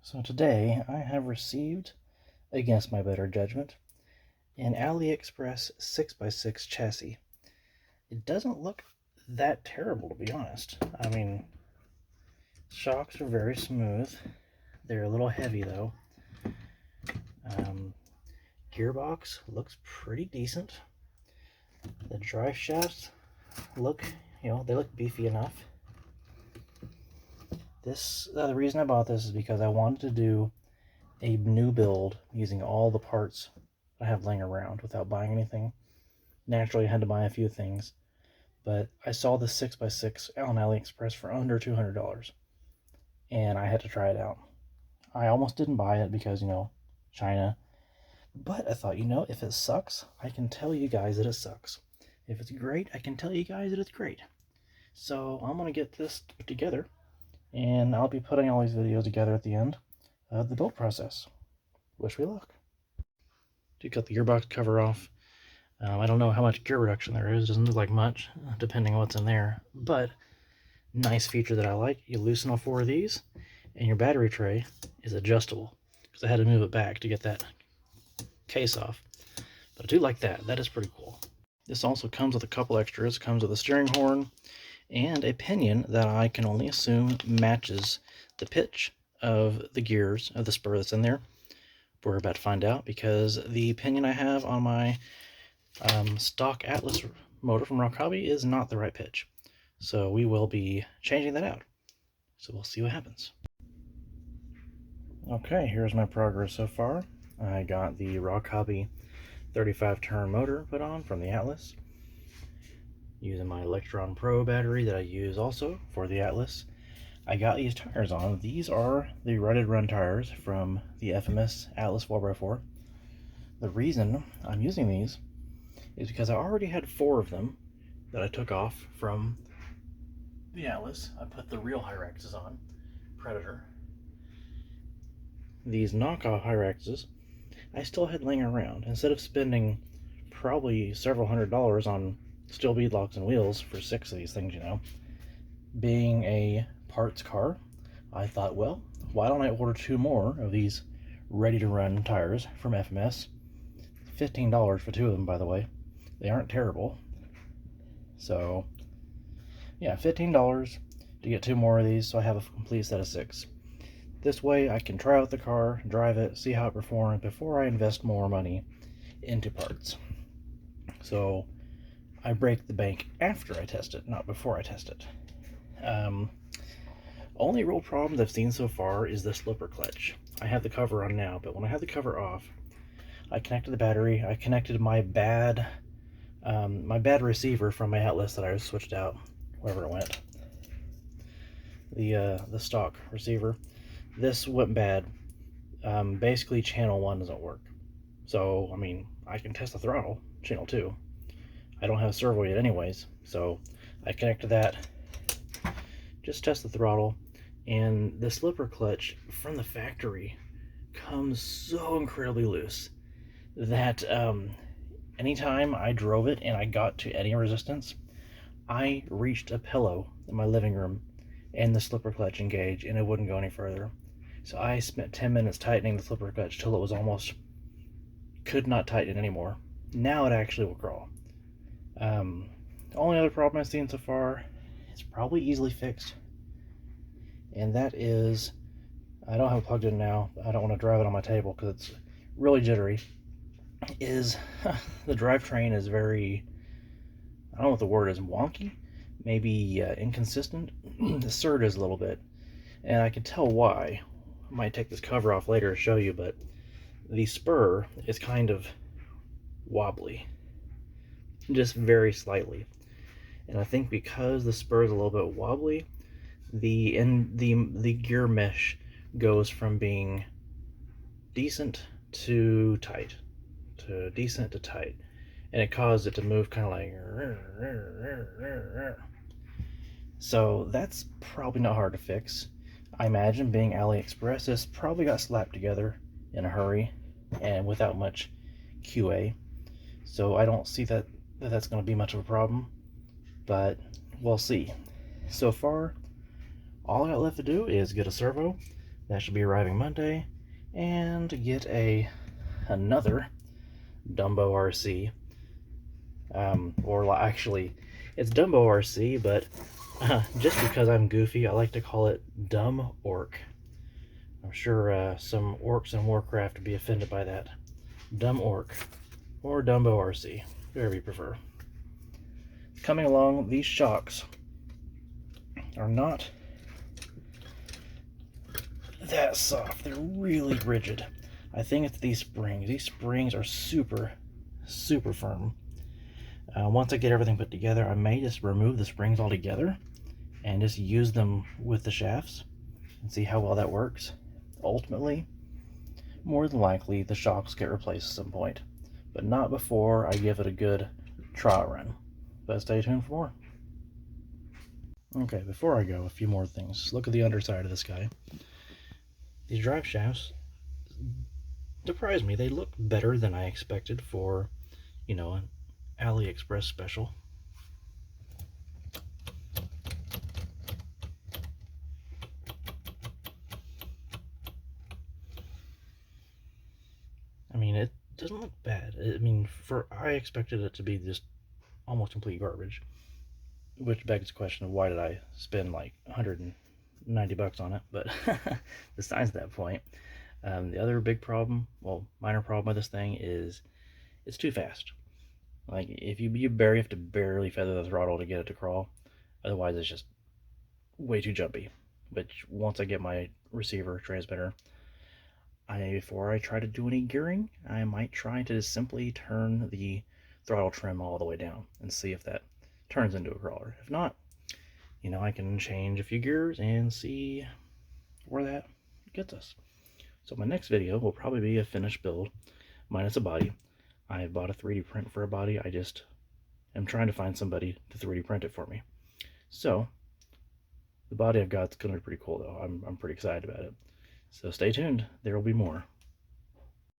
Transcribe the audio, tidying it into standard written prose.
So today I have received, against my better judgment, an AliExpress 6x6 chassis. It doesn't look that terrible, to be honest. I mean, shocks are very smooth. They're a little heavy though. Gearbox looks pretty decent. The drive shafts look, they look beefy enough. The reason I bought this is because I wanted to do a new build using all the parts I have laying around without buying anything. Naturally, I had to buy a few things, but I saw the 6x6 on AliExpress for under $200, and I had to try it out. I almost didn't buy it because, China, but I thought, if it sucks, I can tell you guys that it sucks. If it's great, I can tell you guys that it's great. So I'm going to get this put together, and I'll be putting all these videos together at the end of the build process. Wish me luck. To cut the gearbox cover off, I don't know how much gear reduction there is. It doesn't look like much, depending on what's in there. But nice feature that I like, you loosen all four of these, and your battery tray is adjustable. Because I had to move it back to get that case off. But I do like that. That is pretty cool. This also comes with a couple extras. It comes with a steering horn and a pinion that I can only assume matches the pitch of the gears of the spur that's in there. We're about to find out, because the pinion I have on my stock Atlas motor from Rock Hobby is not the right pitch. So we will be changing that out. So we'll see what happens. Okay, here's my progress so far. I got the Rock Hobby 35 turn motor put on from the Atlas, using my Electron Pro battery that I use also for the Atlas. I got these tires on. These are the Rutted Run tires from the FMS Atlas 4x4. The reason I'm using these is because I already had 4 of them that I took off from the Atlas. I put the real Hyraxes on, Predator. These knockoff Hyraxes I still had laying around. Instead of spending probably several $100s on steel beadlocks and wheels for 6 of these things, being a parts car, I thought, well, why don't I order 2 more of these ready-to-run tires from FMS? $15 for 2 of them, by the way. They aren't terrible. So, yeah, $15 to get 2 more of these, so I have a complete set of 6. This way I can try out the car, drive it, see how it performs before I invest more money into parts. So I break the bank after I test it, not before I test it. Only real problems I've seen so far is the slipper clutch. I have the cover on now, but when I had the cover off, I connected the battery. I connected my bad receiver from my Atlas that I switched out wherever it went. The stock receiver. This went bad. Basically, channel 1 doesn't work. So, I mean, I can test the throttle, channel 2. I don't have a servo yet anyways, so I connected that. Just test the throttle, and the slipper clutch from the factory comes so incredibly loose that anytime I drove it and I got to any resistance, I reached a pillow in my living room and the slipper clutch engaged, and it wouldn't go any further. So I spent 10 minutes tightening the slipper clutch till it was almost could not tighten anymore. Now it actually will crawl. Only other problem I've seen so far, it's probably easily fixed, and that is, I don't have it plugged in now. I don't want to drive it on my table because it's really jittery. Is the drivetrain is very, I don't know what the word is, wonky, maybe inconsistent. The SERT is a little bit, and I can tell why. I might take this cover off later to show you, but the spur is kind of wobbly, just very slightly. And I think because the spur is a little bit wobbly, the gear mesh goes from being decent to tight, to decent to tight, and it caused it to move kind of like. So that's probably not hard to fix. I imagine, being AliExpress, this probably got slapped together in a hurry and without much QA. So I don't see that's going to be much of a problem, but we'll see. So far, all I got left to do is get a servo, That should be arriving Monday. And get another Dumbo RC. Or actually, it's Dumbo RC, but just because I'm goofy, I like to call it Dumb Orc. I'm sure some orcs in Warcraft would be offended by that. Dumb Orc, or Dumbo RC, whatever you prefer. Coming along, these shocks are not that soft. They're really rigid. I think it's these springs. These springs are super, super firm. Once I get everything put together, I may just remove the springs altogether and just use them with the shafts and see how well that works. Ultimately, more than likely, the shocks get replaced at some point, but not before I give it a good trial run. But stay tuned for more. Okay, before I go, a few more things. Look at the underside of this guy. These drive shafts surprised me. They look better than I expected for, an AliExpress special. I mean, it doesn't look bad. I expected it to be just almost complete garbage, which begs the question of why did I spend like $190 on it? But besides that point, the other big problem, well, minor problem with this thing is it's too fast. Like if you have to barely feather the throttle to get it to crawl. Otherwise, it's just way too jumpy. Which once I get my receiver transmitter, before I try to do any gearing, I might try to simply turn the throttle trim all the way down and see if that turns into a crawler. If not, I can change a few gears and see where that gets us. So my next video will probably be a finished build minus a body. I bought a 3D print for a body. I just am trying to find somebody to 3D print it for me. So the body I've got is going to be pretty cool though. I'm pretty excited about it. So stay tuned. There will be more.